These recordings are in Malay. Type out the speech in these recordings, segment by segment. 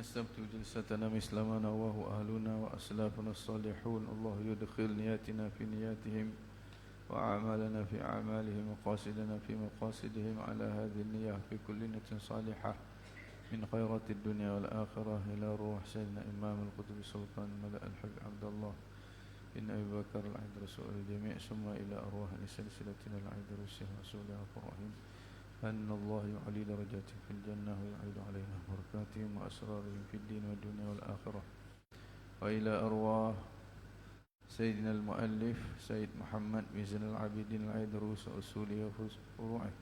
نستمتع جلستنا مثل ما نواه أهلنا وأسلافنا الصالحون. الله يدخل نياتنا في نياتهم وأعمالنا في أعمالهم ومقاصدنا في مقاصدهم على هذه النية في كل نية صالحة من خيرات الدنيا والآخرة إلى روح سيدنا إمام القطب سلطان ملأ الحق عبد الله بن أبي بكر العيد رسول الجميع، ثم إلى أرواح سلسلتنا العيد رسول رسولها الرحيم أن الله يعلي درجاتهم في الجنة ويعيد علينا بركاتهم وأسرارهم في الدين والدنيا والآخرة. وإلى أرواح سيدنا المؤلف سيد محمد بن زين العابدين العيد رسول أصوله وفروعه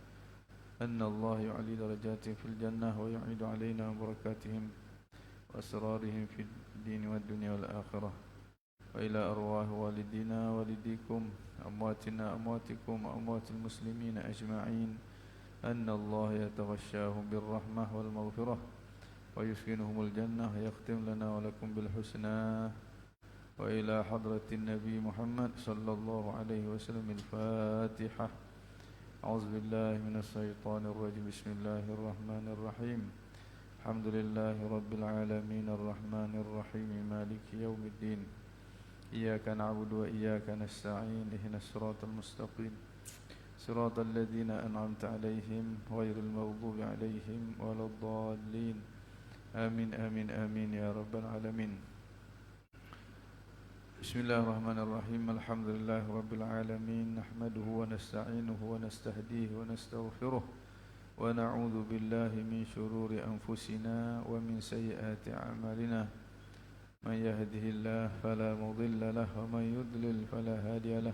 أن الله يعلي درجاتهم في الجنة ويعيد علينا بركاتهم وأسرارهم في الدين والدنيا والآخرة. وإلى أرواح والدينا والديكم أمواتنا أمواتكم وأموات المسلمين أجمعين أن الله يتغشاهم بالرحمة والمغفرة ويسكنهم الجنة ويختم لنا ولكم بالحسنى. وإلى حضرة النبي محمد صلى الله عليه وسلم الفاتحة. أعوذ بالله من الشيطان الرجيم. بسم الله الرحمن الرحيم. الحمد لله رب العالمين الرحمن الرحيم مالك يوم الدين. إياك نعبد وإياك نستعين. اهدنا الصراط المستقيم صراط الذين أنعمت عليهم غير المغضوب عليهم ولا الضالين. آمين آمين آمين يا رب العالمين. بسم الله الرحمن الرحيم. الحمد لله رب العالمين نحمده ونستعينه ونستهديه ونستغفره ونعوذ بالله من شرور أنفسنا ومن سيئات أعمالنا. من يهده الله فلا مضل له ومن يضلل فلا هادي له.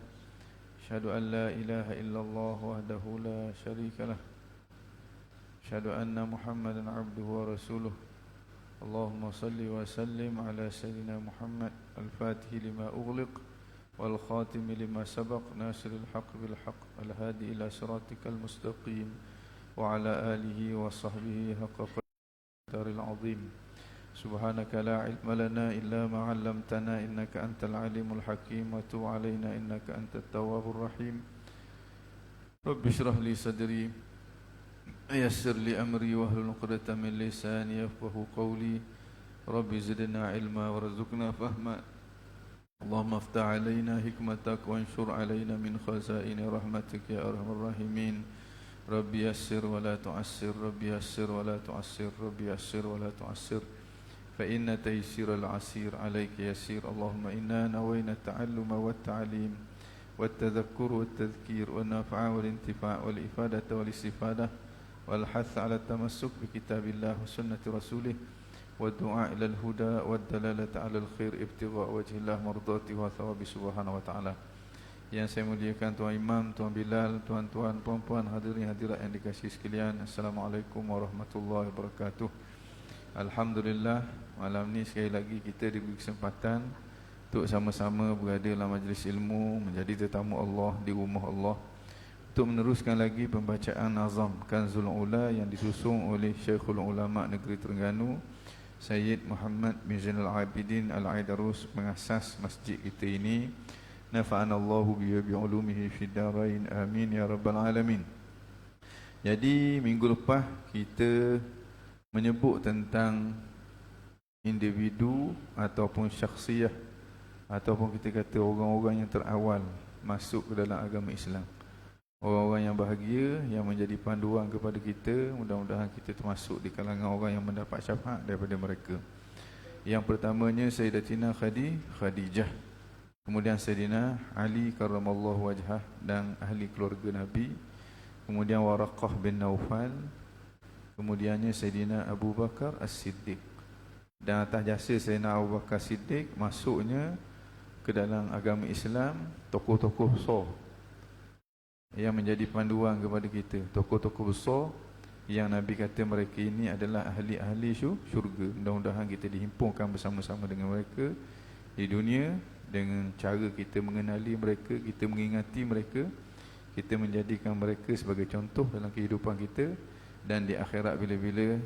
أشهد أن لا إله إلا الله وحده لا شريك له. أشهد أن محمدا عبده ورسوله. اللهم صل وسلم على سيدنا محمد الفاتح لما أغلق والخاتم لما سبق ناصر الحق بالحق الهادي إلى صراطك المستقيم وعلى آله وصحبه حق قدر العظيم. سبحانك لا علم لنا إلا ما علمتنا إنك أنت العليم الحكيم وتب علينا إنك أنت التواب الرحيم. رب اشرح لي صدري يسر لي أمري واحلل عقدة من لساني يفقهوا قولي. رب زدنا علما وارزقنا فهما. اللهم افتح علينا حكمتك وانشر علينا من خزائن رحمتك يا أرحم الراحمين. رب يسر ولا تعسر رب يسر ولا تعسر رب يسر ولا تعسر فإن تيسير العسير عليك يسير. اللهم إنا نوينا التعلم والتعليم والتذكر والتذكير والنفع والانتفاع والإفادة والاستفادة والحث على التمسك بكتاب الله وسنة رسوله والدعاء إلى الهدى والدلالة على الخير ابتغاء وجه الله مرضاته وثواب سبحانه وتعالى. Yang saya muliakan Tuan Imam, Tuan Bilal, tuan-tuan, puan-puan, hadirin hadirat yang dikasihi sekalian, Assalamualaikum warahmatullahi wabarakatuh. Alhamdulillah, malam ni sekali lagi kita diberi kesempatan untuk sama-sama berada dalam majlis ilmu, menjadi tetamu Allah di rumah Allah, untuk meneruskan lagi pembacaan Nazam Kanzul Ula yang disusung oleh Syekhul Ulama Negeri Terengganu Sayyid Muhammad bin Zainal Abidin Al-Aidarus, mengasas masjid kita ini. Nafa'anallahu bi'ulumihi fid darain, amin ya rabbal alamin. Jadi minggu lepas kita menyebut tentang individu ataupun syakhsiyah, ataupun kita kata orang-orang yang terawal masuk ke dalam agama Islam, orang-orang yang bahagia, yang menjadi panduan kepada kita. Mudah-mudahan kita termasuk di kalangan orang yang mendapat syafaat daripada mereka. Yang pertamanya Sayyidatina Khadijah, kemudian Sayyidina Ali karramallahu wajhah dan ahli keluarga Nabi, kemudian Waraqah bin Naufal, kemudiannya Sayyidina Abu Bakar As-Siddiq. Dan atas jasa Sayyidina Abu Bakar As-Siddiq masuknya ke dalam agama Islam tokoh-tokoh besar yang menjadi panduan kepada kita. Tokoh-tokoh besar yang Nabi kata mereka ini adalah ahli-ahli syurga. Mudah-mudahan kita dihimpunkan bersama-sama dengan mereka di dunia, dengan cara kita mengenali mereka, kita mengingati mereka, kita menjadikan mereka sebagai contoh dalam kehidupan kita, dan di akhirat bila-bila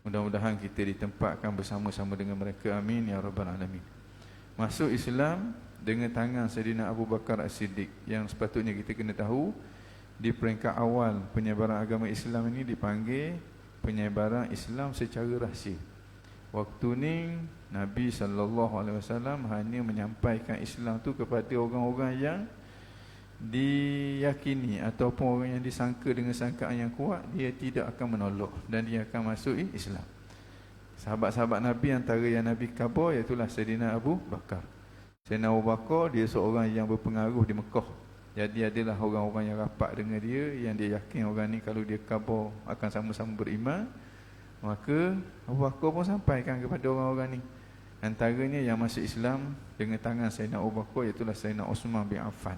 mudah-mudahan kita ditempatkan bersama-sama dengan mereka, amin ya rabbal alamin. Masuk Islam dengan tangan Sayyidina Abu Bakar As-Siddiq, yang sepatutnya kita kena tahu di peringkat awal penyebaran agama Islam ini dipanggil penyebaran Islam secara rahsia. Waktu ni Nabi SAW hanya menyampaikan Islam tu kepada orang-orang yang diyakini ataupun orang yang disangka dengan sangkaan yang kuat, dia tidak akan menolak dan dia akan masuk Islam. Sahabat-sahabat Nabi antara yang Nabi khabar iaitulah Sayyidina Abu Bakar. Sayyidina Abu Bakar dia seorang yang berpengaruh di Mekah. Jadi adalah orang-orang yang rapat dengan dia, yang dia yakin orang ni kalau dia khabar akan sama-sama beriman. Maka Abu Bakar pun sampaikan kepada orang-orang ni. Antaranya yang masuk Islam dengan tangan Sayyidina Abu Bakar iaitulah Sayyidina Uthman bin Affan.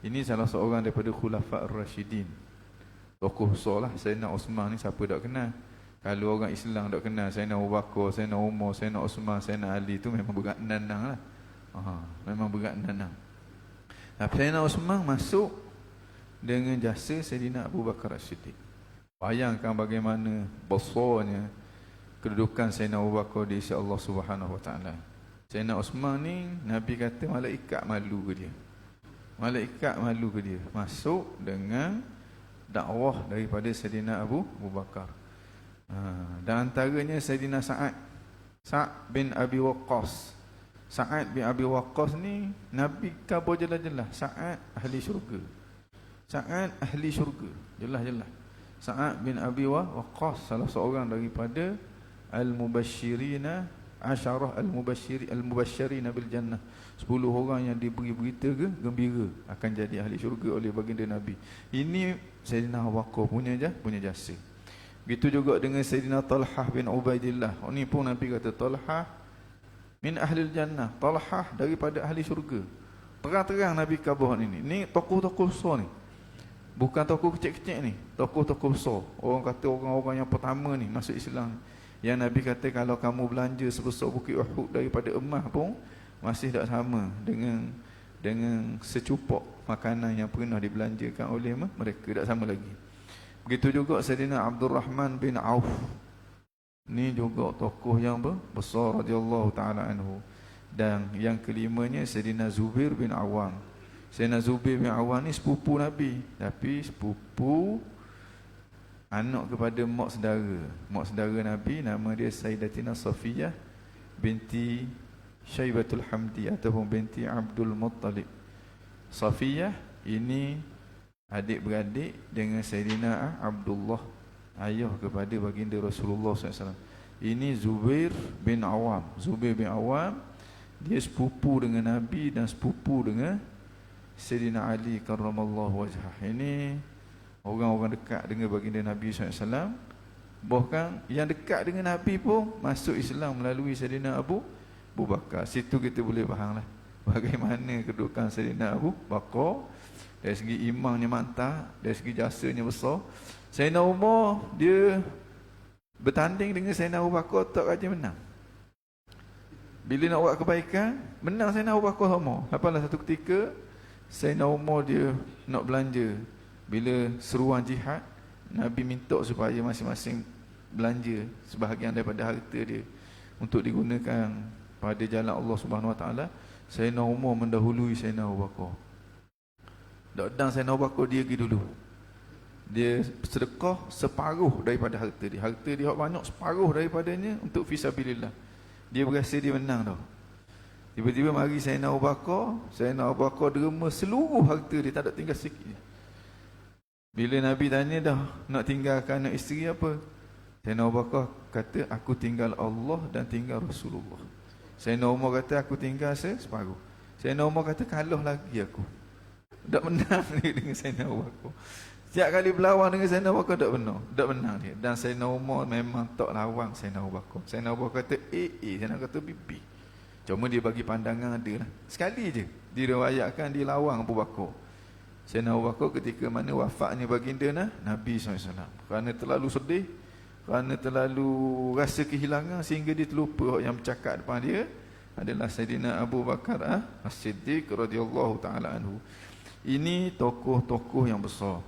Ini salah seorang daripada Khulafa' Ar-Rashidin. Tokoh besar lah Sayyidina Uthman ni, siapa tak kenal. Kalau orang Islam tak kenal Sayyidina Abu Bakar, Sayyidina Umar, Sayyidina Uthman, Sayyidina Ali, tu memang berat nanang lah. Memang berat nanang. Sayyidina Uthman masuk dengan jasa Sayyidina Abu Bakar As-Siddiq. Bayangkan bagaimana besarnya kedudukan Sayyidina Abu Bakar di sisi Allah Subhanahu Wa Taala. Sayyidina Uthman ni Nabi kata malaikat malu ke dia. Malaikat malu ke dia masuk dengan dakwah daripada Sayyidina Abu Bakar. Dan antaranya Sayyidina Sa'ad bin Abi Waqqas. Sa'ad bin Abi Waqqas ni Nabi khabar jelas-jelas Sa'ad ahli syurga. Sa'ad ahli syurga, jelas-jelas. Sa'ad bin Abi Waqqas salah seorang daripada al-mubashshirina asyarah al-mubashshirina bil jannah. 10 orang yang diberi berita gembira akan jadi ahli syurga oleh baginda Nabi. Ini Sayyidina Abu Bakar punya jasa. Begitu juga dengan Sayyidina Talhah bin Ubaidillah. Ini pun Nabi kata Talhah min ahli jannah. Talhah daripada ahli syurga. Terang-terang Nabi khabar ini. Ni tokoh-tokoh besar ni. Bukan tokoh kecil-kecil ni. Tokoh-tokoh besar. Orang kata orang-orang yang pertama ni masuk Islam. Yang Nabi kata kalau kamu belanja sebesar bukit Uhud daripada emas pun masih tak sama dengan secupak makanan yang pernah dibelanjakan oleh mereka, tak sama lagi. Begitu juga Sayyidina Abdul Rahman bin Auf. Ni juga tokoh yang besar radhiyallahu taala anhu. Dan yang kelimanya Sayyidina Zubair bin Awam. Sayyidina Zubair bin Awam ni sepupu Nabi, tapi sepupu anak kepada mak saudara Nabi, nama dia Sayyidatina Safiyah binti Syaibatul Hamdi ataupun binti Abdul Muttalib. Safiyah ini adik-beradik dengan Sayyidina Abdullah, ayah kepada baginda Rasulullah SAW. Ini Zubair bin Awam. Zubair bin Awam dia sepupu dengan Nabi dan sepupu dengan Sayyidina Ali karramallahu wajhah. Ini orang-orang dekat dengan baginda Nabi SAW. Bahkan yang dekat dengan Nabi pun masuk Islam melalui Sayyidina Abu Bakar. Situ kita boleh faham lah bagaimana kedudukan Sayyidina Abu Bakar. Dari segi imannya mantap, dari segi jasanya besar. Sayyidina Umar dia bertanding dengan Sayyidina Abu Bakar, tak aja menang. Bila nak buat kebaikan, menang Sayyidina Abu Bakar sama. Lepas satu ketika Sayyidina Umar dia nak belanja. Bila seruan jihad, Nabi minta supaya masing-masing belanja sebahagian daripada harta dia untuk digunakan pada jalan Allah Subhanahu Wa Taala. Sayyidina Umar mendahului Sayyidina Abu Bakar. Dan Sayyidina Abu Bakar dia pergi dulu. Dia sedekah separuh daripada harta dia. Harta dia banyak, separuh daripadanya untuk fisabilillah. Dia berasa dia menang dah. Tiba-tiba mari Sayyidina Abu Bakar. Sayyidina Abu Bakar derma seluruh harta dia, tak ada tinggal sikit. Bila Nabi tanya dah nak tinggalkan anak isteri apa, Sayyidina Abu Bakar kata aku tinggal Allah dan tinggal Rasulullah. Sayyidina Umar kata aku tinggal separuh. Sayyidina Umar kata kalah lagi aku. Tak menang dia dengan Sayyidina Abu Bakar. Setiap kali berlawan dengan Sayyidina Abu Bakar tak menang dia. Dan Sayyidina Umar memang tak lawang Sayyidina Abu Bakar. Sayyidina Abu Bakar kata Sayyidina kata bibi. Cuma dia bagi pandangan ada lah. Sekali je diriwayatkan dia lawang Abu Bakar. Sayyidina Abu Bakar ketika mana wafatnya baginda Nabi SAW. Kerana terlalu sedih, kerana terlalu rasa kehilangan sehingga dia terlupa yang bercakap depan dia adalah Sayyidina Abu Bakar As-Siddiq radhiyallahu taala anhu. Ini tokoh-tokoh yang besar.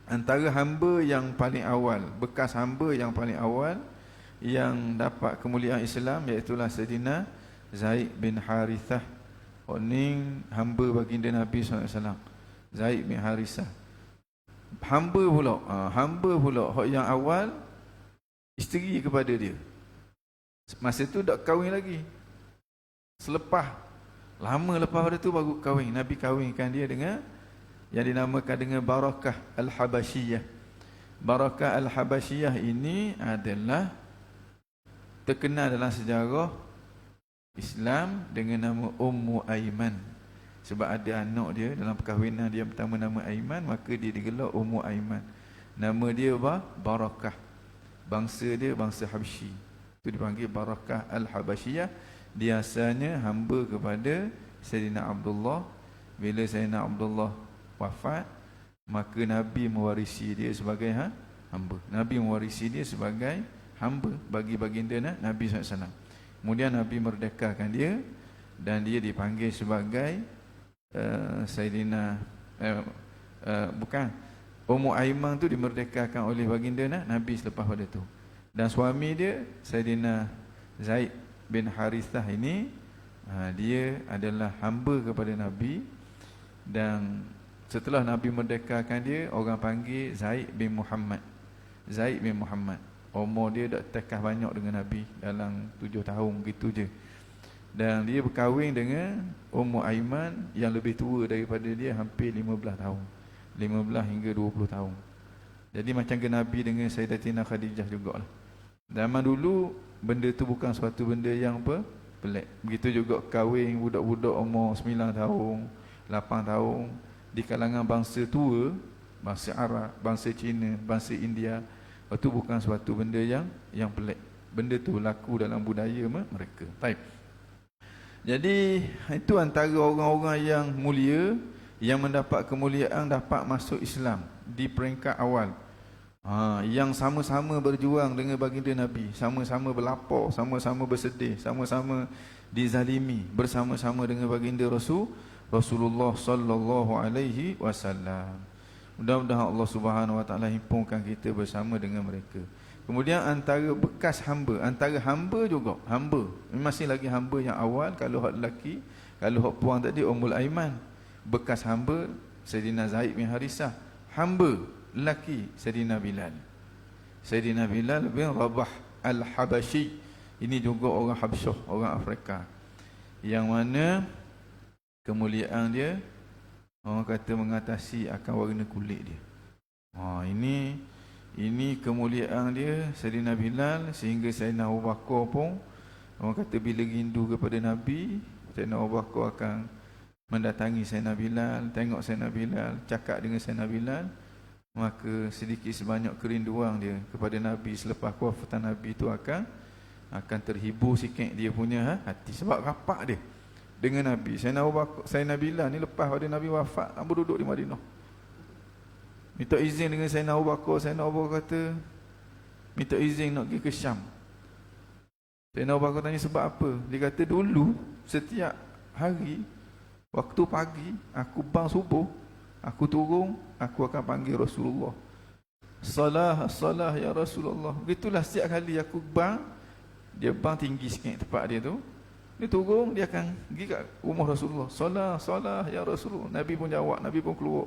Antara hamba yang paling awal, bekas hamba yang paling awal yang dapat kemuliaan Islam iaitulah Sayyidina Zaid bin Harithah. Ini hamba baginda Nabi SAW. Zaid bin Harithah. Hamba pula yang awal isteri kepada dia. Masa tu tak kahwin lagi. Lama lepas pada tu baru kahwin. Nabi kahwinkan dia dengan yang dinamakan dengan Barakah Al-Habasyiyah. Barakah Al-Habasyiyah ini adalah terkenal dalam sejarah Islam dengan nama Ummu Aiman. Sebab ada anak dia dalam perkahwinan dia pertama nama Aiman, maka dia digelar Ummu Aiman. Nama dia apa? Barakah. Bangsa dia bangsa Habsyi. Itu dipanggil Barakah Al-Habasyiyah. Dia asalnya hamba kepada Sayyidina Abdullah. Bila Sayyidina Abdullah wafat, maka Nabi mewarisi dia sebagai hamba. Nabi mewarisi dia sebagai hamba bagi baginda Nabi SAW. Kemudian Nabi merdekakan dia dan dia dipanggil sebagai Sayyidina bukan, Ummu Aiman tu dimerdekakan oleh baginda Nabi selepas pada tu. Dan suami dia Sayyidina Zaid bin Harithah ini dia adalah hamba kepada Nabi. Dan setelah Nabi merdekakan dia, orang panggil Zaid bin Muhammad. Zaid bin Muhammad. Umur dia dah tekah banyak dengan Nabi, dalam 7 tahun gitu je. Dan dia berkahwin dengan Ummu Aiman yang lebih tua daripada dia hampir 15 tahun. 15 hingga 20 tahun. Jadi macam ke Nabi dengan Sayyidatina Khadijah jugalah. Zaman dulu benda tu bukan suatu benda yang pelik. Begitu juga kahwin budak-budak umur 9 tahun, 8 tahun di kalangan bangsa tua, bangsa Arab, bangsa Cina, bangsa India. Itu bukan suatu benda yang pelik. Benda tu berlaku dalam budaya mereka. Baik. Jadi itu antara orang-orang yang mulia yang mendapat kemuliaan dapat masuk Islam di peringkat awal. Yang sama-sama berjuang dengan baginda Nabi, sama-sama berlapar, sama-sama bersedih, sama-sama dizalimi bersama-sama dengan baginda Rasulullah sallallahu alaihi wasallam. Mudah-mudahan Allah Subhanahu wa taala himpunkan kita bersama dengan mereka. Kemudian antara bekas hamba, antara hamba juga, hamba. Masih lagi hamba yang awal, kalau hak lelaki, kalau hak puan tadi Ummul Aiman. Bekas hamba Sayyidina Zaid bin Harithah. Hamba lelaki Sayyidina Bilal. Sayyidina Bilal bin Rabah Al-Habasyi. Ini juga orang Habsyah, orang Afrika. Yang mana kemuliaan dia, orang kata mengatasi akan warna kulit dia. Ini kemuliaan dia Sayyidina Bilal, sehingga Sayyidina Abu Bakar pun, orang kata bila rindu kepada Nabi, Sayyidina Abu Bakar akan mendatangi Sayyidina Bilal, tengok Sayyidina Bilal, cakap dengan Sayyidina Bilal. Maka sedikit sebanyak kerinduan dia kepada Nabi selepas kewafatan Nabi itu akan terhibur sikit dia punya hati. Sebab rapat dia dengan Nabi. Sayyidina Bilal ni lepas pada Nabi wafat, duduk di Madinah, minta izin dengan Sayyidina Abu Bakar. Sayyidina Abu Bakar kata minta izin nak pergi ke Syam. Sayyidina Abu Bakar tanya sebab apa? Dia kata dulu setiap hari waktu pagi aku bang subuh, aku turun, aku akan panggil Rasulullah. Salah ya Rasulullah. Begitulah setiap kali aku bang, dia bang tinggi sikit tempat dia tu. Dia turun, dia akan pergi kat rumah Rasulullah. Salah ya Rasulullah. Nabi pun jawab, Nabi pun keluar.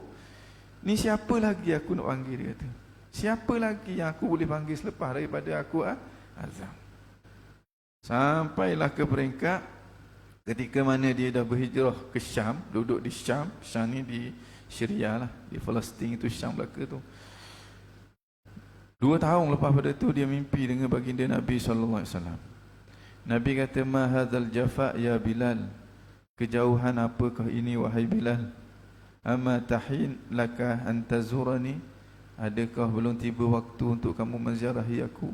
Ni siapa lagi aku nak panggil, dia kata. Siapa lagi yang aku boleh panggil selepas daripada aku azam. Sampailah ke peringkat ketika mana dia dah berhijrah ke Syam, duduk di Syam. Syam ni di Syria lah, di Palestin itu, Syam belaka tu. 2 tahun lepas pada tu dia mimpi dengan baginda Nabi SAW. Nabi kata, ma hadzal jafa ya Bilal, kejauhan apakah ini wahai Bilal? Ama tahin laka an tazurani, adakah belum tiba waktu untuk kamu menziarahi aku?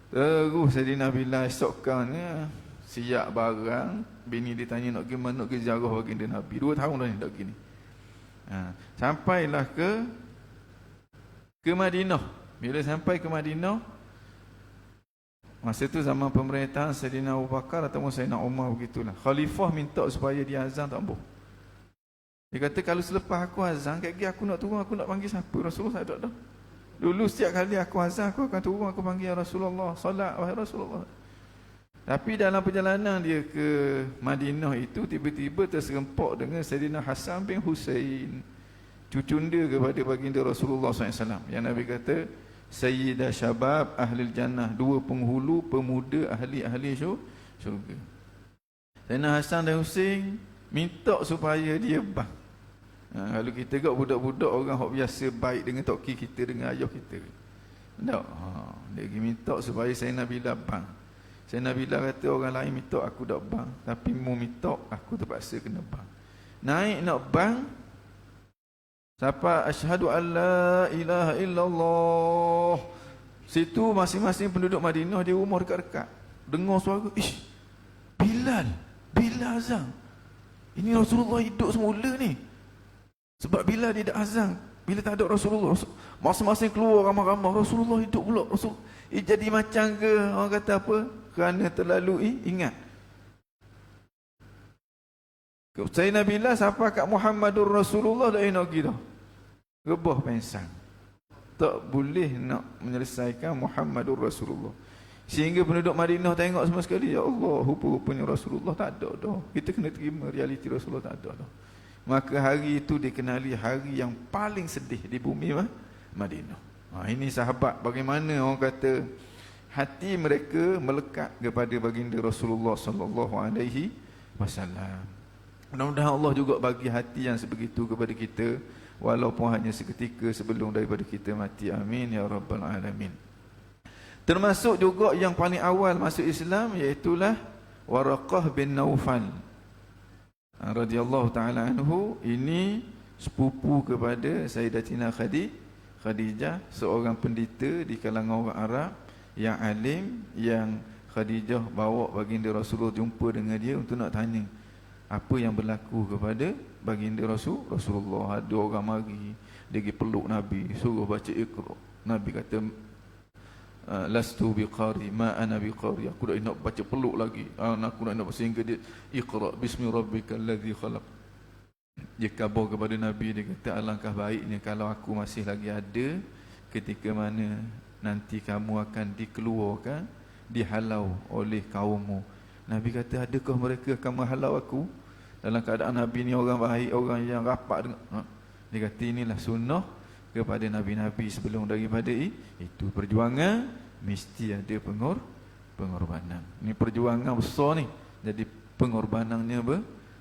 Terus Sayyidina Bilal esokkannya siap barang, bini dia tanya nak pergi mana, nak pergi ziarah baginda Nabi. 2 tahun dah ni tak pergi ni. Sampailah ke Madinah. Bila sampai ke Madinah, masa tu zaman pemerintahan Sayyidina Abu Bakar ataupun Sayyidina Umar, begitulah. Khalifah minta supaya dia azan, tak boleh. Dia kata kalau selepas aku azan, kaki aku nak turun, aku nak panggil siapa? Rasulullah tak ada. Dulu setiap kali aku azan, aku akan turun, aku panggil ya Rasulullah, salat wahai Rasulullah. Tapi dalam perjalanan dia ke Madinah itu, tiba-tiba terserempak dengan Sayyidina Hasan bin Husain, cucunda kepada baginda Rasulullah SAW. Yang Nabi kata, Sayyidah Syabab Ahlil Jannah, 2 penghulu pemuda ahli-ahli syurga. Sayyidina Hasan dan Husin minta supaya dia bang. Kalau kita kat budak-budak orang hok biasa baik dengan tok kita dengan ayah kita. Tak. Dia pergi minta supaya Sayyidina Bilal bang. Sayyidina Bilal kata orang lain minta aku tak bang, tapi mu minta aku terpaksa kena bang. Naik nak bang, siapa asyhadu alla ilaha illallah. Situ masing-masing penduduk Madinah dia rumah dekat-dekat. Dengar suara, ish, Bilal azan. Ini Rasulullah hidup semula ni. Sebab bila dia tak azan, bila tak ada Rasulullah, masing-masing keluar ramai-ramai, Rasulullah hidup pula. Jadi macam ke orang kata apa? Kerana terlalu ingat. Sayyidina Bilal siapa kat Muhammadur Rasulullah dah nak pergi dah. Rebah pensang. Tak boleh nak menyelesaikan Muhammadur Rasulullah. Sehingga penduduk Madinah tengok semua sekali, ya Allah, rupa-rupanya Rasulullah tak ada dah. Kita kena terima realiti Rasulullah tak ada dah. Maka hari itu dikenali hari yang paling sedih di bumi Madinah. Ini sahabat bagaimana orang kata hati mereka melekat kepada baginda Rasulullah sallallahu alaihi wasallam. Mudah-mudahan Allah juga bagi hati yang sebegitu kepada kita, walaupun hanya seketika sebelum daripada kita mati. Amin ya rabbal alamin. Termasuk juga yang paling awal masuk Islam, iaitulah Waraqah bin Naufal radhiyallahu taala anhu. Ini sepupu kepada Sayyidatina Khadijah, seorang pendeta di kalangan orang Arab yang alim, yang Khadijah bawa baginda Rasulullah jumpa dengan dia untuk nak tanya apa yang berlaku kepada baginda Rasulullah. Ada orang mari, dia pergi peluk Nabi, suruh baca Iqra. Nabi kata, lastu biqari ma ana biqari, aku dah nak baca peluk lagi, aku nak sehingga dia Iqra bismi rabbikal ladzi khalaq. Dia khabar kepada Nabi, dia kata alangkah baiknya kalau aku masih lagi ada ketika mana nanti kamu akan dikeluarkan, dihalau oleh kaummu. Nabi kata, adakah mereka akan menghalau aku? Dalam keadaan Nabi ni orang baik, orang yang rapat dengan dia kata inilah sunnah kepada Nabi-Nabi sebelum daripada itu. Perjuangan mesti ada pengorbanan. Ini perjuangan besar ni, jadi pengorbanannya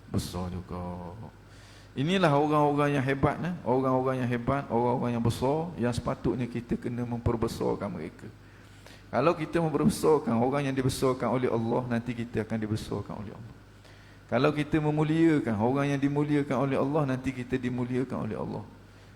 besar juga. Inilah orang-orang yang hebat, orang-orang yang hebat, orang-orang yang besar, yang sepatutnya kita kena memperbesarkan mereka. Kalau kita membesarkan orang yang dibesarkan oleh Allah, nanti kita akan dibesarkan oleh Allah. Kalau kita memuliakan orang yang dimuliakan oleh Allah, nanti kita dimuliakan oleh Allah.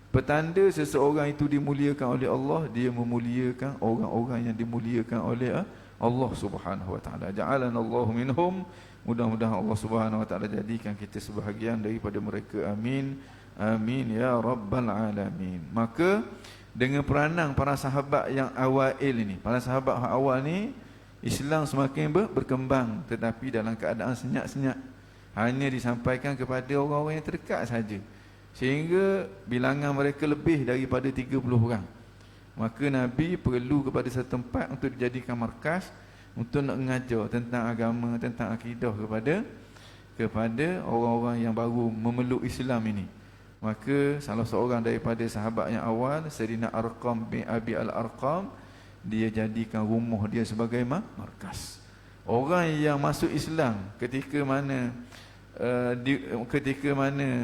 Petanda seseorang itu dimuliakan oleh Allah, dia memuliakan orang-orang yang dimuliakan oleh Allah Subhanahu wa taala. Ja'alana Allahu minhum. Mudah-mudahan Allah Subhanahu wa taala jadikan kita sebahagian daripada mereka. Amin. Amin ya rabbal alamin. Maka dengan peranan para sahabat yang awal ini, para sahabat awal ni, Islam semakin berkembang, tetapi dalam keadaan senyap-senyap, hanya disampaikan kepada orang-orang yang terdekat saja, sehingga bilangan mereka lebih daripada 30 orang. Maka Nabi perlu kepada satu tempat untuk dijadikan markas untuk nak mengajar tentang agama, tentang akidah kepada orang-orang yang baru memeluk Islam ini. Maka salah seorang daripada sahabat yang awal, Sayyidina Arqam bin Abi Al-Arqam, dia jadikan rumah dia sebagai markas. Orang yang masuk Islam ketika mana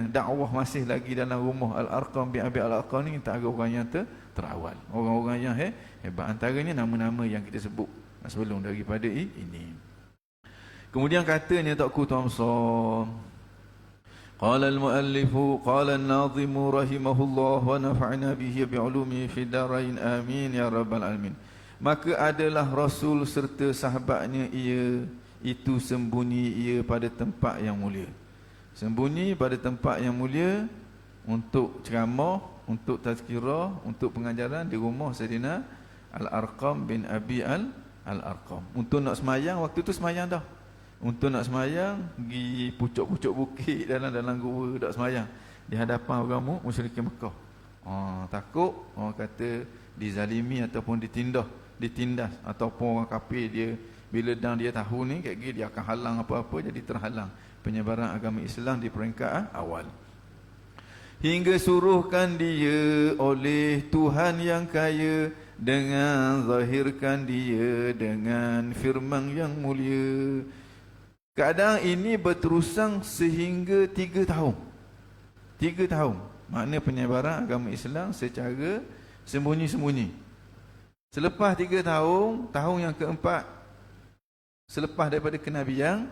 dakwah masih lagi dalam rumah Al-Arqam bin Abi Al-Arqam ni, antara orang yang terawal, orang-orang yang hebat. Antaranya nama-nama yang kita sebut sebelum daripada ini. Kemudian katanya tak ku tuan-tuan, qala al-muallifu qala an-nazimu rahimahullah wa nafa'na bihi bi'ulumi fi darain amin ya rabbal alamin. Maka adalah Rasul serta sahabatnya itu sembunyi pada tempat yang mulia. Sembunyi pada tempat yang mulia untuk ceramah, untuk tazkirah, untuk pengajaran di rumah Sayyidina Al-Arqam bin Abi Al-Arqam. Untuk nak semayang, waktu tu semayang dah. Untuk nak semayang, pergi pucuk-pucuk bukit dalam gua dak semayang di hadapan orang musyrikin Mekah. Takut orang kata dizalimi ataupun ditindas ataupun orang kafir dia bila dan dia tahu ni kayak gini, dia akan halang apa-apa, jadi terhalang penyebaran agama Islam di peringkat awal. Hingga suruhkan dia oleh Tuhan yang kaya dengan zahirkan dia dengan firman yang mulia. Keadaan ini berterusan sehingga 3 tahun. 3 tahun. Makna penyebaran agama Islam secara sembunyi-sembunyi. Selepas 3 tahun, tahun yang keempat, selepas daripada kenabian,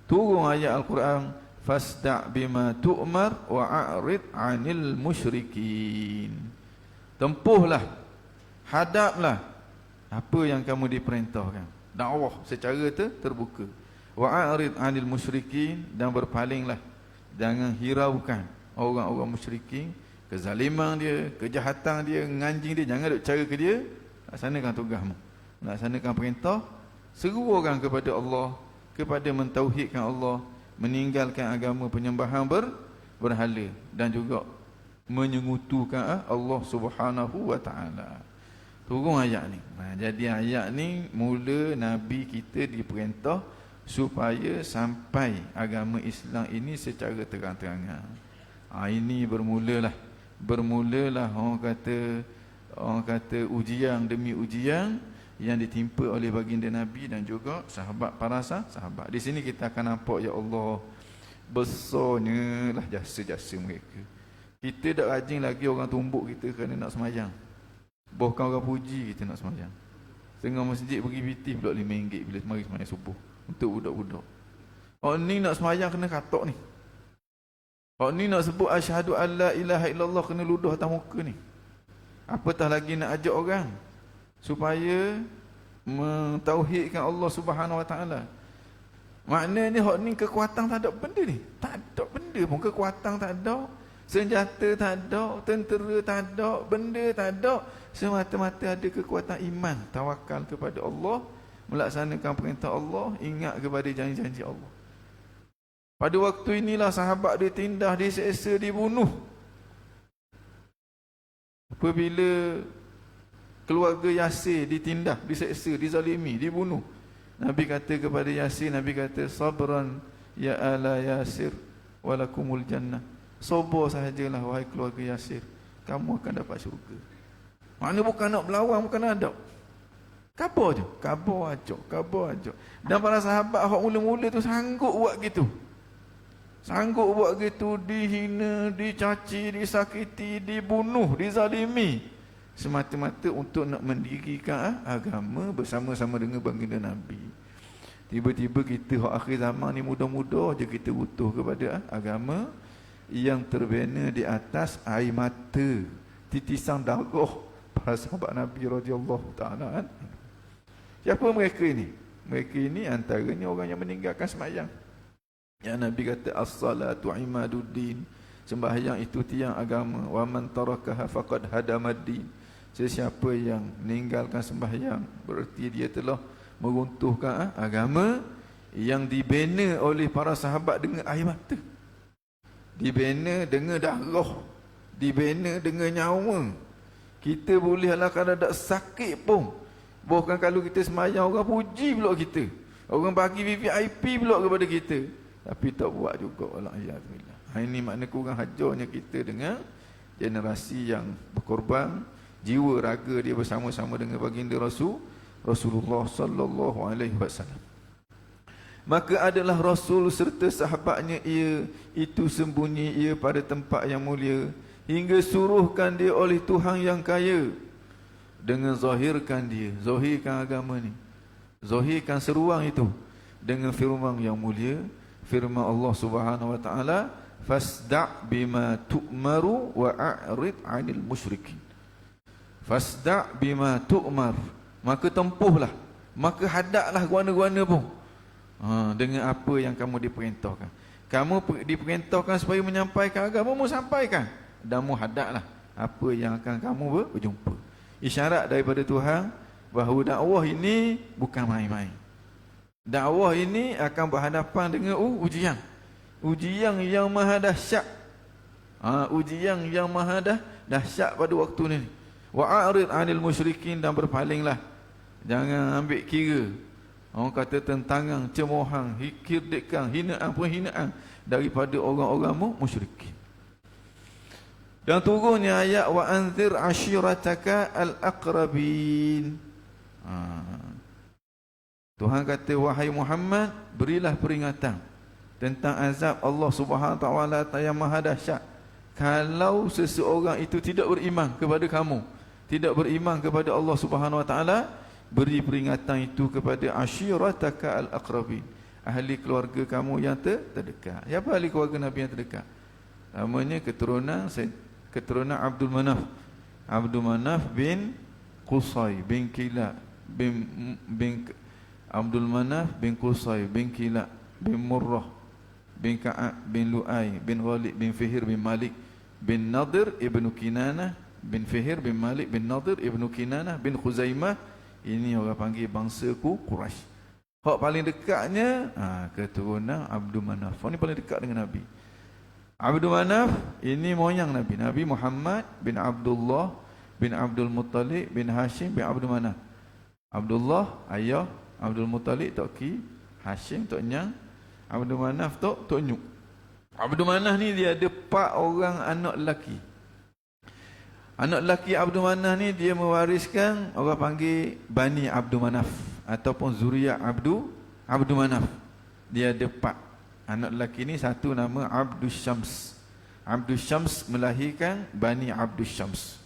turun ayat Al-Quran, fasda' bima tu'mar wa a'rid 'anil musyrikin. Tempuhlah, hadaplah apa yang kamu diperintahkan. Dakwah secara terbuka. Wa a'rid 'anil musyrikin, dan berpalinglah, jangan hiraukan orang-orang musyrikin, kezaliman dia, kejahatan dia, nganjing dia, jangan duk cara ke dia. Laksanakan tugasmu, laksanakan perintah, seru orang kepada Allah, kepada mentauhidkan Allah, meninggalkan agama penyembahan berhala, dan juga menyengutukan Allah Subhanahu wa taala. Turun ayat ni. Jadi ayat ni mula Nabi kita diperintah supaya sampai agama Islam ini secara terang-terangan. Ini bermulalah orang kata ujian demi ujian yang ditimpa oleh baginda Nabi dan juga sahabat, para sahabat. Di sini kita akan nampak, ya Allah, besarnya lah jasa-jasa mereka. Kita tak rajin lagi orang tumbuk kita kerana nak semayang. Bahkan orang puji kita nak semayang. Setengah masjid bagi piti pula RM5 bila mari semayang subuh untuk budak-budak. Orang ni nak semayang kena katok ni. Orang ni nak sebut asyhadu alla ilaha illallah kena ludah atas muka ni. Apatah lagi nak ajak orang supaya mentauhidkan Allah Subhanahu wa taala. Maknanya hak ni kekuatan tak ada benda ni. Tak ada benda pun, kekuatan tak ada, senjata tak ada, tentera tak ada, benda tak ada. Semata-mata ada kekuatan iman, tawakal kepada Allah, melaksanakan perintah Allah, ingat kepada janji-janji Allah. Pada waktu inilah sahabat ditindas, diseksa, dibunuh. Apabila keluarga Yasir ditindas, diseksa, dizalimi, dibunuh, Nabi kata kepada Yasir, Nabi kata, sabran ya ala Yasir walakumul jannah. Sabar sahajalah wahai keluarga Yasir, kamu akan dapat syurga. Mana bukan nak berlawan, bukan nak adab. Kabar aja. Dan para sahabat hak mula-mula tu sanggup buat gitu. Sanggup buat gitu, dihina, dicaci, disakiti, dibunuh, dizalimi, semata-mata untuk nak mendirikan agama bersama-sama dengan baginda Nabi. Tiba-tiba kita hak akhir zaman ni muda-muda je kita butuh kepada agama yang terbina di atas air mata, titisan darah para sahabat Nabi radhiyallahu taala. Siapa mereka ini? Mereka ini antaranya orang yang meninggalkan sembahyang. Yang Nabi kata as-salatu imaduddin, sembahyang itu tiang agama. Wa man tarakaha faqad hadamaddin, sesiapa yang meninggalkan sembahyang berarti dia telah meruntuhkan agama yang dibina oleh para sahabat dengan air mata, dibina dengan darah, dibina dengan nyawa. Kita bolehlah kalau ada sakit pun, bahkan kalau kita sembahyang orang puji pula kita, orang bagi VIP pula kepada kita, tapi tak buat juga. Alhamdulillah. Ini makna kurang hajarnya kita dengan generasi yang berkorban jiwa raga dia bersama-sama dengan baginda Rasulullah sallallahu alaihi wasallam. Maka adalah Rasul serta sahabatnya itu sembunyi ia pada tempat yang mulia, hingga suruhkan dia oleh Tuhan yang kaya dengan zahirkan agama ni, zahirkan seruan itu dengan firman yang mulia, firman Allah Subhanahu wa taala, fasda' bima tu'maru wa a'rid 'anil musyrikin. Fasda' bima tu'mar, maka tempuhlah, maka hadaplah guana-guana pun dengan apa yang kamu diperintahkan. Kamu diperintahkan supaya menyampaikan agamamu, sampaikan, dan hadaplah apa yang akan kamu berjumpa. Isyarat daripada Tuhan bahawa dakwah ini bukan main-main. Dakwah ini akan berhadapan dengan ujian yang maha dahsyat. Ujian yang maha dahsyat pada waktu ni. Wa a'rid 'anil musyrikin, dan berpalinglah, jangan ambil kira, orang kata tentangan, cemohan, kirdikan, hinaan, penghinaan daripada orang-orang musyrikin. Dan turunnya ayat wa anzir ashirataka al-aqrabin. Tuhan kata, wahai Muhammad, berilah peringatan tentang azab Allah Subhanahu Wa Taala yang maha dahsyat kalau seseorang itu tidak beriman kepada kamu, tidak beriman kepada Allah Subhanahu Wa Taala. Beri peringatan itu kepada ashirataka al-aqrabin, ahli keluarga kamu yang terdekat. Siapa ahli keluarga Nabi yang terdekat? Namanya keturunan Abdul Manaf. Abdul Manaf bin Qusay bin Kilab bin Abdul Manaf bin Qusay bin Kilab bin Murrah bin Ka'ab bin Lu'ay bin Ghalib bin Fihir bin Malik bin Nadir ibnu Kinanah bin Fihir bin Malik bin Nadir ibnu Kinanah bin Khuzaimah. Ini orang panggil bangsa Quraisy. Hak paling dekatnya keturunan Abdul Manaf. Ini paling dekat dengan Nabi. Abdul Manaf ini moyang Nabi. Nabi Muhammad bin Abdullah bin Abdul Muttalib bin Hashim bin Abdul Manaf. Abdullah ayah, Abdul Muttalib tok ki, Hashim tok nyang, Abdul Manaf tok nyuk. Abdul Manaf ni dia ada 4 orang anak lelaki. Anak lelaki Abdul Manaf ni dia mewariskan orang panggil Bani Abdul Manaf ataupun zuriat Abdul Manaf. Dia ada 4 anak lelaki ni. Satu nama Abdul Syams. Abdul Syams melahirkan Bani Abdul Syams.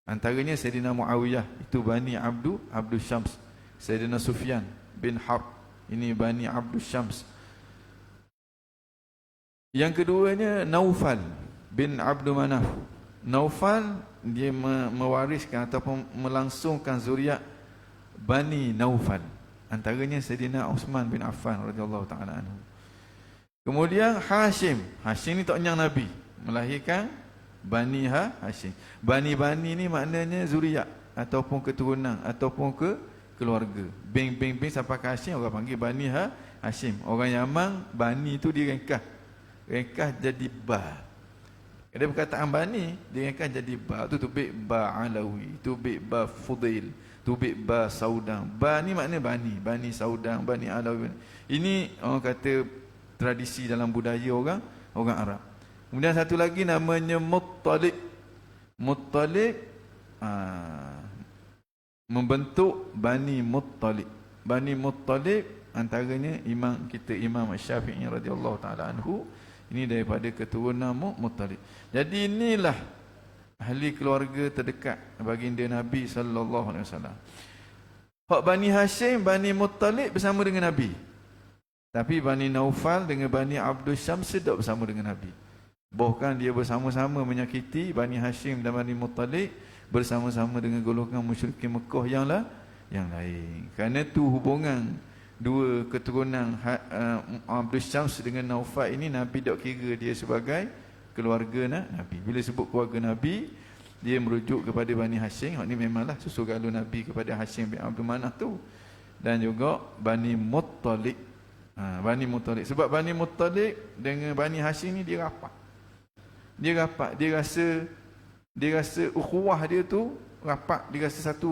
Antaranya Sayyidina Muawiyah, itu Bani Abdul Syams. Sayyidina Sufyan bin Harb, ini Bani Abdul Syams. Yang keduanya Naufal bin Abdul Manaf. Naufal dia mewariskan ataupun melangsungkan zuriat Bani Naufal. Antaranya Sayyidina Uthman bin Affan radhiyallahu taala anhu. Kemudian Hashim. Hashim ni tok nyang Nabi, melahirkan Bani Hashim. Bani-bani ni maknanya zuriat ataupun keturunan ataupun keluarga. Bing sampai ke Hashim orang panggil Bani Hashim. Orang Yaman Bani tu direngkah. Rengkah jadi ba. Ada perkataan Bani direngkah jadi ba. Tu tubik ba Alawi, tubik ba Fudail, tubik ba Saudang. Ba ni maknanya Bani, Bani Saudang, Bani Alawi. Ini orang kata tradisi dalam budaya orang Arab. Kemudian satu lagi namanya Muttalib. Muttalib membentuk Bani Muttalib. Bani Muttalib antaranya imam kita Imam Syafi'i radhiyallahu taala anhu. Ini daripada keturunan Muttalib. Jadi inilah ahli keluarga terdekat baginda Nabi sallallahu alaihi wasallam. Hak Bani Hashim, Bani Muttalib bersama dengan Nabi. Tapi Bani Naufal dengan Bani Abdul Syams tidak bersama dengan Nabi. Bahkan dia bersama-sama menyakiti Bani Hashim dan Bani Muttalib bersama-sama dengan golongan musyrikin Mekah yang lain. Kerana tu hubungan dua keturunan Abdul Syams dengan Naufal ini, Nabi tak kira dia sebagai keluarga Nabi. Bila sebut keluarga Nabi, dia merujuk kepada Bani Hashim. Ini memanglah susu galuh Nabi kepada Hashim bin Abdul Manaf tu. Dan juga Bani Muttalib. Bani Muttalib. Sebab Bani Muttalib dengan Bani Hashim ni dia rapat. Dia rasa ukhuwah dia tu rapat. Dia rasa satu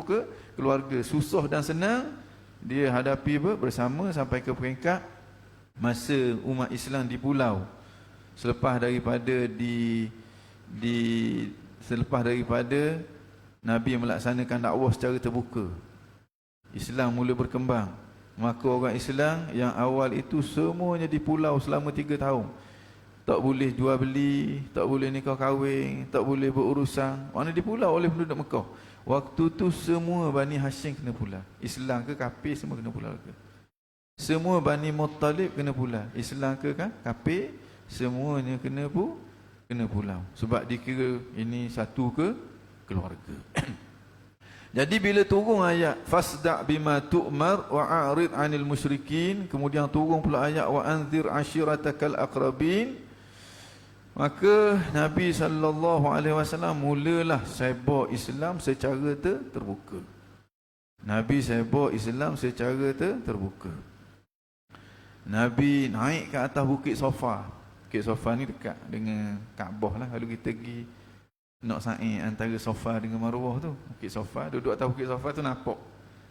keluarga. Susah dan senang dia hadapi bersama sampai ke peringkat masa umat Islam di pulau. Selepas daripada Nabi melaksanakan dakwah secara terbuka, Islam mula berkembang. Maka orang Islam yang awal itu semuanya di pulau selama 3 tahun. Tak boleh jual beli, tak boleh nikah kahwin, tak boleh berurusan. Mana di pulau oleh penduduk Mekah. Waktu tu semua Bani Hashim kena pula. Islam ke kafir semua kena pula ke. Semua Bani Muttalib kena pula. Islam ke kafir semuanya kena pulau. Sebab dikira ini satu keluarga. Jadi bila turun ayat fasda' bima tu'mar wa a'rid 'anil musyrikin, kemudian turun pula ayat wa anzir ashiratakal aqrabin, maka Nabi sallallahu alaihi wasallam mulalah sebar Islam secara terbuka. Nabi sebar Islam secara terbuka. Nabi naik ke atas Bukit Safa. Bukit Safa ni dekat dengan Kaabah lah. Kalau kita pergi nak sa'i antara Safa dengan Marwah tu, Bukit Safa, duduk atas Bukit Safa tu nampak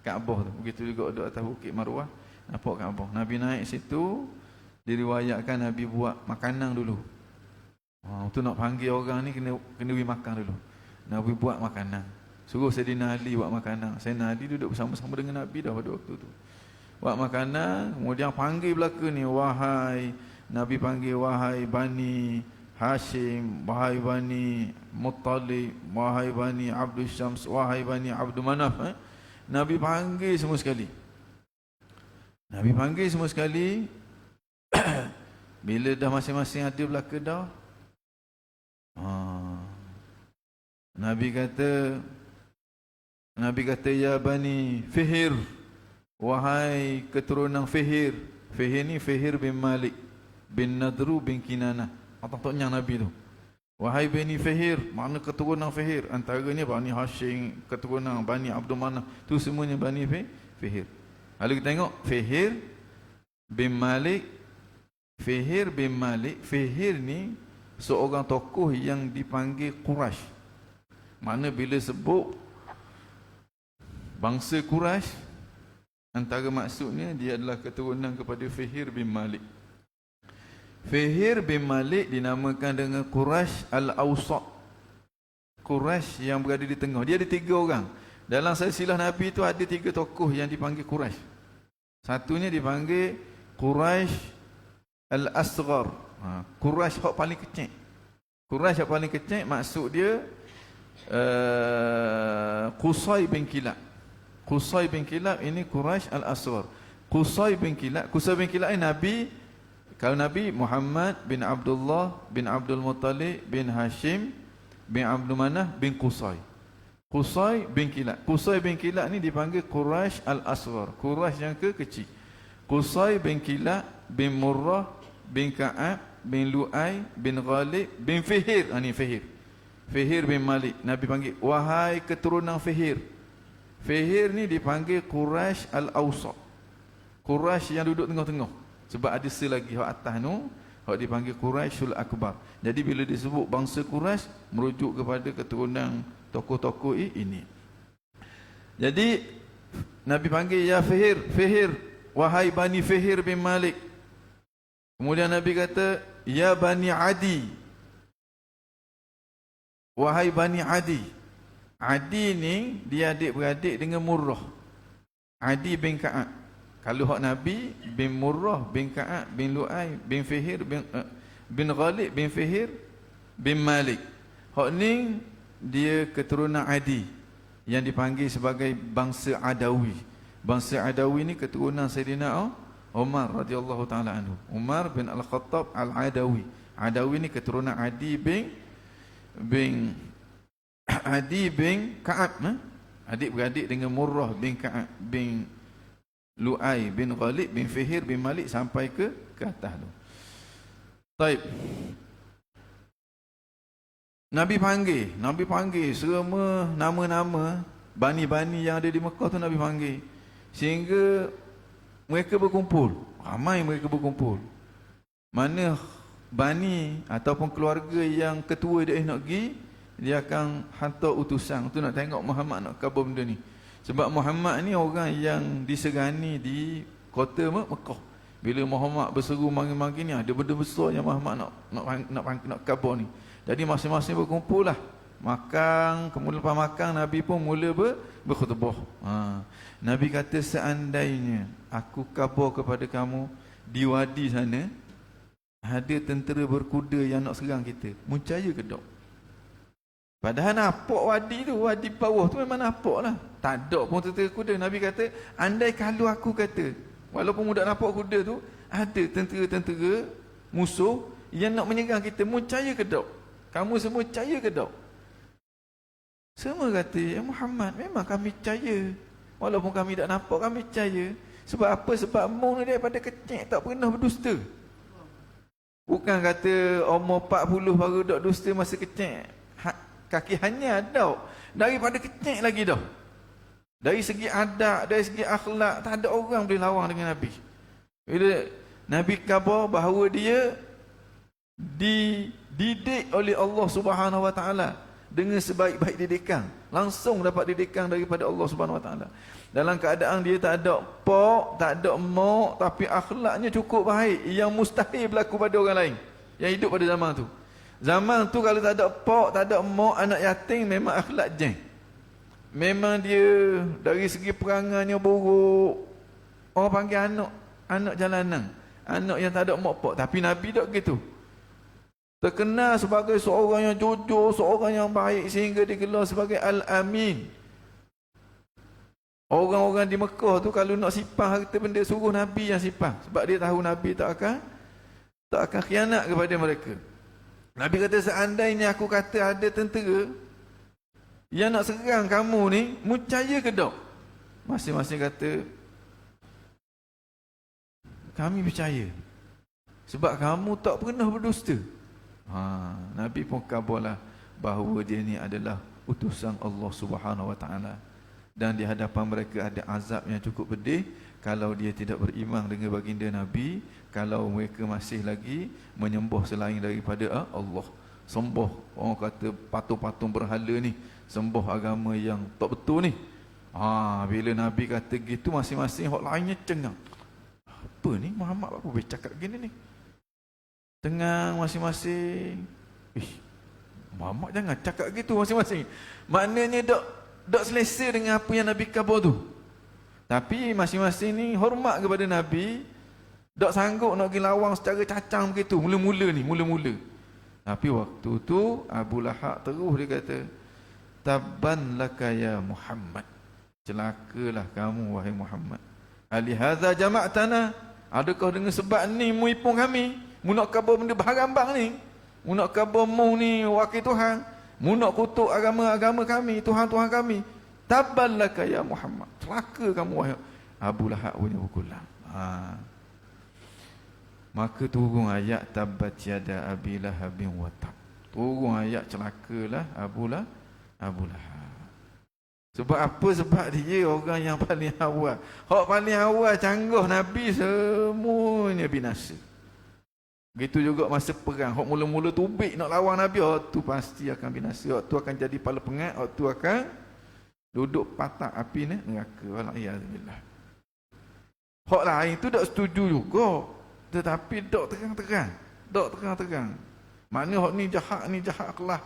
Kaabah tu. Begitu juga duduk atas Bukit Marwah nampak Kaabah. Nabi naik situ, diriwayatkan Nabi buat makanan dulu. tu nak panggil orang ni kena pergi makan dulu. Nabi buat makanan. Suruh Sayyidina Ali buat makanan. Sayyidina Ali duduk bersama-sama dengan Nabi dah pada waktu tu. Buat makanan, kemudian panggil belaka ni, wahai Nabi panggil, wahai Bani Hashim, wahai Bani Muttalib, wahai Bani Abdul Syams, wahai Bani Abdul Manaf. Nabi panggil semua sekali. Nabi panggil semua sekali. Bila dah masing-masing ada belaka dah, Nabi kata, ya Bani Fihir, wahai keturunan Fihir. Fihir ni Fihir bin Malik bin Nadru bin Kinanah, atak-ataknya Nabi tu. Wahai Bani Fihir, makna keturunan Fihir. Antaranya Bani Hashim, keturunan Bani Abdul Manaf, tu semuanya Bani Fihir. Lalu kita tengok Fihir bin Malik. Fihir bin Malik, Fihir ni seorang tokoh yang dipanggil Quraisy. Makna bila sebut bangsa Quraisy, antara maksudnya dia adalah keturunan kepada Fihir bin Malik. Fihir bin Malik dinamakan dengan Quraisy Al-Awsat. Quraisy yang berada di tengah. Dia ada 3 orang. Dalam silsilah Nabi itu ada 3 tokoh yang dipanggil Quraisy. Satunya dipanggil Quraisy Al-Asghar. Quraisy yang paling kecil. Quraisy yang paling kecil maksud dia Qusay bin Kilab. Qusay bin Kilab ini Quraisy Al-Asghar. Qusay bin Kilab ini Nabi, kalau Nabi Muhammad bin Abdullah bin Abdul Muttalib bin Hashim bin Abdul Manaf bin Qusay. Qusay bin Kilab. Qusay bin Kilab ni dipanggil Quraisy Al-Asghar, Quraisy yang kecil. Qusay bin Kilab bin Murrah bin Ka'ab bin Lu'ay bin Ghalib bin Fihir. Ni Fihir. Fihir bin Malik. Nabi panggil, wahai keturunan Fihir. Fihir ni dipanggil Quraisy Al-Awsat, Quraisy yang duduk tengah-tengah. Sebab ada selagi hak atas tu, hak dipanggil Quraisyul Akbar. Jadi bila disebut bangsa Quraisy, merujuk kepada keturunan tokoh-tokoh ini. Jadi Nabi panggil, ya Fihir, Fihir, wahai Bani Fihir bin Malik. Kemudian Nabi kata, ya Bani Adi, wahai Bani Adi. Adi ni dia adik-beradik dengan Murrah. Adi bin Ka'ab. Kalau hak Nabi bin Murrah bin Ka'ab bin Lu'ay bin Fihir bin Ghalib bin Fihir bin Malik. Hak ni dia keturunan Adi yang dipanggil sebagai bangsa Adawi. Bangsa Adawi ni keturunan Sayyidina Umar radhiyallahu taala anhu. Umar bin Al-Khattab Al-Adawi. Adawi ni keturunan Adi bin Ka'ab, adik-beradik dengan Murrah bin Ka'ab bin Lu'ay bin Ghalib bin Fihir bin Malik sampai ke atas tu. Baik. Nabi panggil semua nama-nama bani-bani yang ada di Mekah tu Nabi panggil. Sehingga mereka berkumpul. Ramai mereka berkumpul. Mana bani ataupun keluarga yang ketua dia nak pergi, dia akan hantar utusan tu nak tengok Muhammad nak kabur benda ni. Sebab Muhammad ni orang yang disegani di kota Mekah. Bila Muhammad berseru mari-mari ni, ada benda besar yang Muhammad nak kabur ni. Jadi masing-masing berkumpul lah. Makan, kemudian lepas makan Nabi pun mula berkhutbah. Nabi kata, seandainya aku kabur kepada kamu di wadi sana, ada tentera berkuda yang nak serang kita, percaya ke tak? Padahal nampak wadi tu, wadi bawah tu memang nampak lah. Tak ada pun tentera kuda. Nabi kata, andai kalau aku kata, walaupun mudah nampak kuda tu, ada tentera-tentera musuh yang nak menyerang kita, percaya ke tak? Kamu semua percaya ke tak? Semua kata, ya Muhammad, memang kami percaya. Walaupun kami tak nampak, kami percaya. Sebab apa? Sebab mu ni daripada kecil tak pernah berdusta. Bukan kata umur 40 baru tak dusta masa kecil. Kaki hanya ada. Daripada kecil lagi dah. Dari segi adab, dari segi akhlak, tak ada orang boleh lawan dengan Nabi. Bila Nabi khabar bahawa dia dididik oleh Allah Subhanahu Wa Taala dengan sebaik-baik didikan, langsung dapat didikan daripada Allah Subhanahu Wa Taala. Dalam keadaan dia tak ada pak, tak ada mak, tapi akhlaknya cukup baik, yang mustahil berlaku pada orang lain yang hidup pada zaman tu. Zaman tu kalau tak ada pak, tak ada mak, anak yatim memang akhlak jeng. Memang dia dari segi perangainya buruk. Orang panggil anak jalanan, anak yang tak ada mak pak. Tapi Nabi tak gitu. Terkenal sebagai seorang yang jujur, seorang yang baik sehingga digelar sebagai Al-Amin. Orang-orang di Mekah tu kalau nak sipah harta benda suruh Nabi yang sipah, sebab dia tahu Nabi tak akan khianat kepada mereka. Nabi kata seandainya aku kata ada tentera yang nak serang kamu ni, mu percaya ke tak? Masing-masing kata kami percaya. Sebab kamu tak pernah berdusta. Nabi pun kabarlah bahawa dia ni adalah utusan Allah Subhanahu Wa Taala. Dan di hadapan mereka ada azab yang cukup pedih kalau dia tidak beriman dengan baginda Nabi, kalau mereka masih lagi menyembah selain daripada Allah. Sembah, orang kata patung-patung berhala ni, sembah agama yang tak betul ni. Bila Nabi kata gitu, masing-masing hak lainnya cengang. Apa ni Muhammad, apa boleh cakap gini ni? Tengang masing-masing. Muhammad jangan cakap gitu masing-masing. Maknanya tak selesa dengan apa yang Nabi khabar tu. Tapi masing-masing ni hormat kepada Nabi, tak sanggup nak pergi lawang secara cacang begitu mula-mula. Tapi waktu tu Abu Lahab terus dia kata, tabban laka ya Muhammad, celakalah kamu wahai Muhammad. Ali hadza jama'tana, adakah dengan sebab ni mu ipung kami, mu nak khabar benda barang-barang ni, mu nak khabar mu ni wakil Tuhan, mu nak kutuk agama-agama kami, Tuhan-Tuhan kami. Tabban laka ya Muhammad, celaka kamu wahai Abu Lahab punya pukulan. Maka turun ayat tabbat yada Abi Lahabin wa tab. Turun ayat celakalah Abu Lahab. Sebab apa? Sebab dia orang yang paling awal. Hak paling awal canggah Nabi semuanya binasa. Begitu juga masa perang, hak mula-mula tubik nak lawan Nabi, hak tu pasti akan binasa. Hak tu akan jadi kepala pengat, hak tu akan duduk patak api ni neraka. Wala'iyadzubillah. Hak lain tu tak setuju juga, tetapi tak terang-terang. Makna hak ni jahat kelah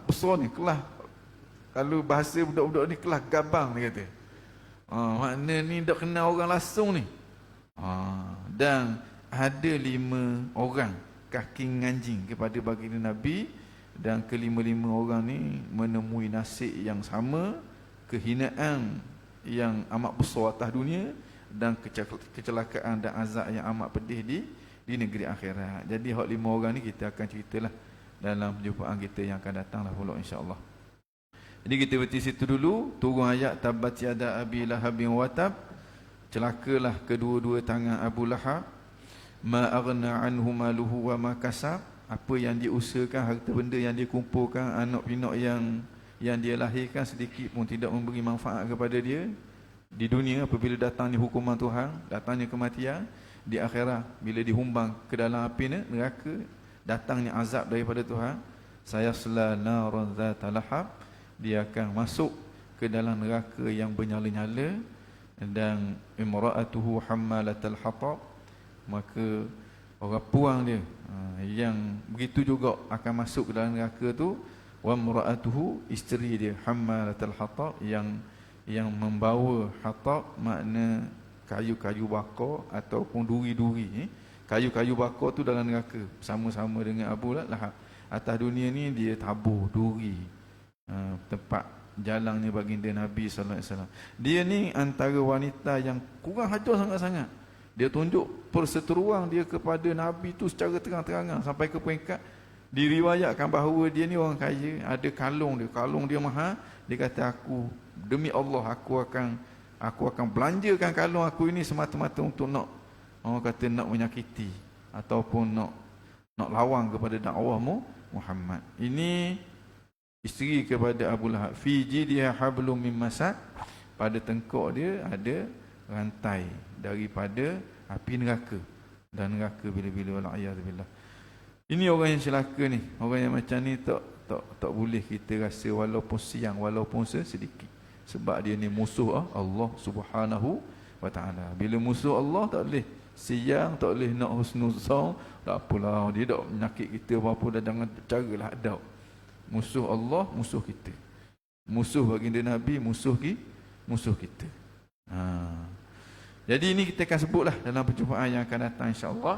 besar ni, kelah, kalau bahasa budak-budak ni kelah gabang dia kata. Makna ni tak kenal orang langsung ni. Dan ada 5 orang kaki nganjing kepada baginda Nabi, dan kelima-lima orang ni menemui nasib yang sama, kehinaan yang amat besar atas dunia, dan kecelakaan dan azab yang amat pedih di negeri akhirat. Jadi hak 5 orang ni kita akan ceritalah dalam perjumpaan kita yang akan datanglah pula insya-Allah. Jadi kita berhenti situ dulu. Turun ayat tabbat yada Abi Lahabin wa tab, celakalah kedua-dua tangan Abu Lahab. Ma aghna anhu maluhu wa ma kasab, apa yang diusahakan, harta benda yang dia kumpulkan, anak pinak yang dia lahirkan, sedikit pun tidak memberi manfaat kepada dia di dunia. Apabila datangnya hukuman Tuhan, datangnya kematian, di akhirat bila dihumbang ke dalam api neraka, datangnya azab daripada Tuhan, sayasla naran dzata lahab, dia akan masuk ke dalam neraka yang bernyala-nyala. Dan imra'atuhu hammalatal hatab, maka orang puang dia yang begitu juga akan masuk ke dalam neraka tu. Wa imra'atuhu, isteri dia, hammalatal hatab, yang membawa hatab, makna kayu-kayu bakar ataupun duri-duri. Kayu-kayu bakar tu dalam neraka sama-sama dengan Abu Lahab. Atas dunia ni dia tabur duri, tempat jalannya baginda Nabi sallallahu alaihi wasallam. Dia ni antara wanita yang kurang hajar sangat-sangat. Dia tunjuk perseteruan dia kepada Nabi tu secara terang-terangan, sampai ke peringkat diriwayatkan bahawa dia ni orang kaya, ada kalung dia mahal. Dia kata, aku demi Allah aku akan belanjakan kalung aku ini semata-mata untuk nak, orang kata, nak menyakiti ataupun nak lawan kepada dakwah Muhammad. Ini isteri kepada Abu Lahab. Fi jidha hablum min masad, pada tengkok dia ada rantai daripada api neraka, dan neraka bila-bila. Wala'iyadzubillah. Ini orang yang celaka ni, orang yang macam ni tak boleh kita rasa walaupun siang, walaupun sedikit, sebab dia ni musuh Allah Subhanahu wa ta'ala. Bila musuh Allah tak boleh Siang tak boleh nak husnuzon, tak apalah, dia tak menyakit kita apa-apa, dah jangan caralah adab. Musuh Allah, musuh kita. Musuh baginda Nabi, musuh kita. Jadi ini kita akan sebutlah dalam perjumpaan yang akan datang insya-Allah.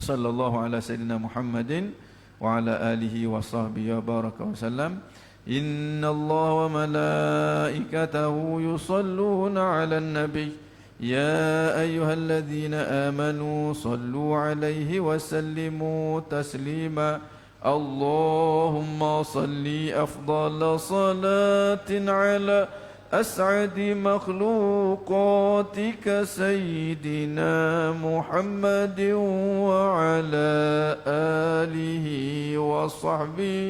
Sallallahu ala sayyidina Muhammadin wa ala alihi wa sahbihi wa baraka wa sallam. Inna Allah wa malaikatahu yusalluna ala nabi. Ya ayyuhalladzina amanu sallu alaihi wa sallimu taslima. Allahumma salli afdala salatin ala أسعد مخلوقاتك سيدنا محمد وعلى آله وصحبه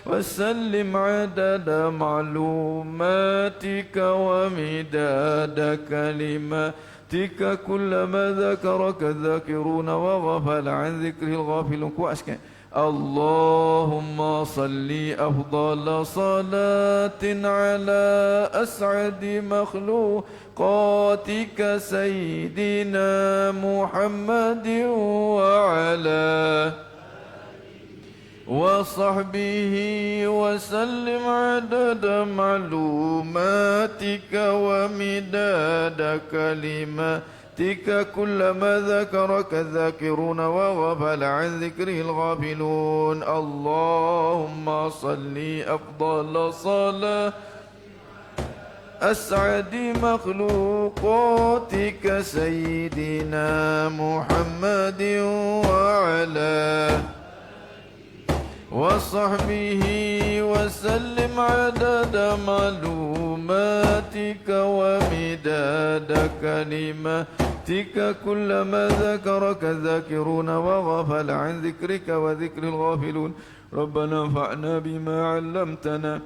وسلم عدد معلوماتك ومداد كلماتك كلما ذكرك الذاكرون وغفل عن ذكره الغافلون. كواسك اللهم صل أفضل صلاة على أسعد مخلوقاتك سيدنا محمد وعلى وصحبه وسلم عدد معلوماتك ومداد كلماتك كلما ذكرك الذاكرون وغفل عن ذكره الغافلون. اللهم صل أفضل صلاة أسعد مخلوقاتك سيدنا محمد وعلى وصحبه وسلم عدد معلوماتك ومداد كلماتك كلما ذكرك الذاكرون وغفل عن ذكرك وذكر الغافلون. ربنا انفعنا بما علمتنا،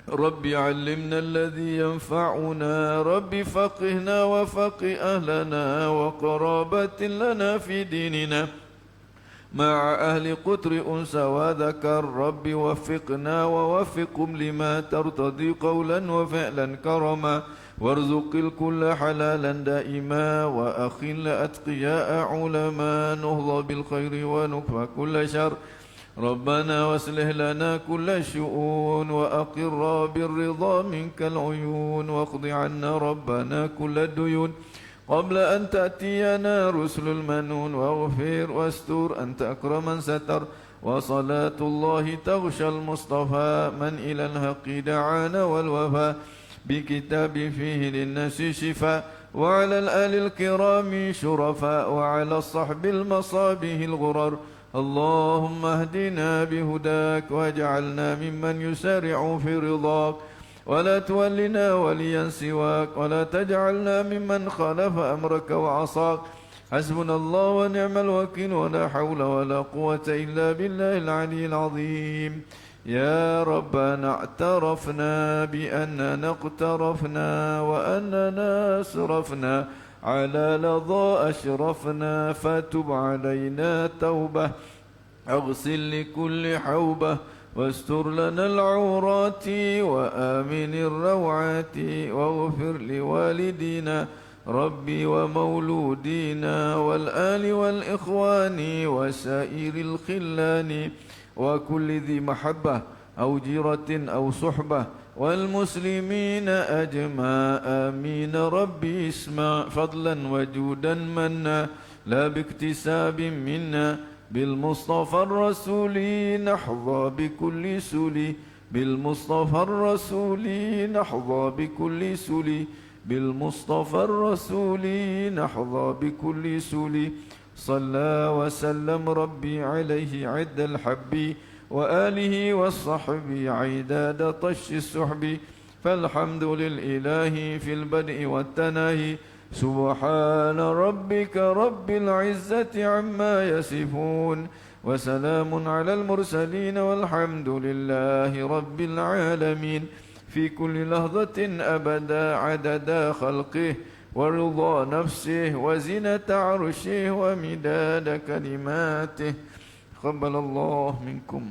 رب علمنا الذي ينفعنا، رب فقهنا وفقه أهلنا وقرابة لنا في ديننا مع أهل قطر أنثى وذكر. رب وفقنا ووفقهم لما ترتضي قولا وفعلا كرما، وارزق الكل حلالا دائما، وأخل أتقياء علما، نهضى بالخير ونكفى كل شر. ربنا واصلح لنا كل الشؤون، وأقر بالرضا منك العيون، واقض عنا ربنا كل الديون قبل أن تأتينا رسل المنون. واغفر واستر أنت أكرم من ستر، وصلاة الله تغشى المصطفى من إلى الحق دعانا والوفاء، بكتاب فيه للناس شفاء، وعلى الآل الكرام شرفاء، وعلى الصحب المصابه الغرر. اللهم اهدنا بهداك واجعلنا ممن يسارع في رضاك، ولا تولنا وليا سواك، ولا تجعلنا ممن خالف أمرك وعصاك. حسبنا الله ونعم الوكيل، ولا حول ولا قوة إلا بالله العلي العظيم. يا ربنا اعترفنا بأننا اقترفنا، وأننا أسرفنا على لظى أشرفنا، فتب علينا توبة، أغسل لكل حوبة، واستر لنا العورات، وآمن الروعات، واغفر لوالدينا ربي ومولودينا، والآل والإخوان وسائر الخلان، وكل ذي محبة أو جيرة أو صحبة، والمسلمين أجمع. آمين. ربي اسمع فضلا وجودا منا، لا باكتساب منا، بالمصطفى الرسول نحظى بكل سلي، بالمصطفى الرسول نحظى بكل سلي، بالمصطفى الرسول نحظى بكل سلي. صلى وسلم ربي عليه عد الحب، وآله والصحب عداد طش السحب. فالحمد للإله في البدء والتناهي، سبحان ربك رب العزة عما يصفون، وسلام على المرسلين، والحمد لله رب العالمين. في كل لحظة أبدا عدد خلقه، ورضا نفسه، وزنة عرشه، ومداد كلماته. تقبل الله منكم.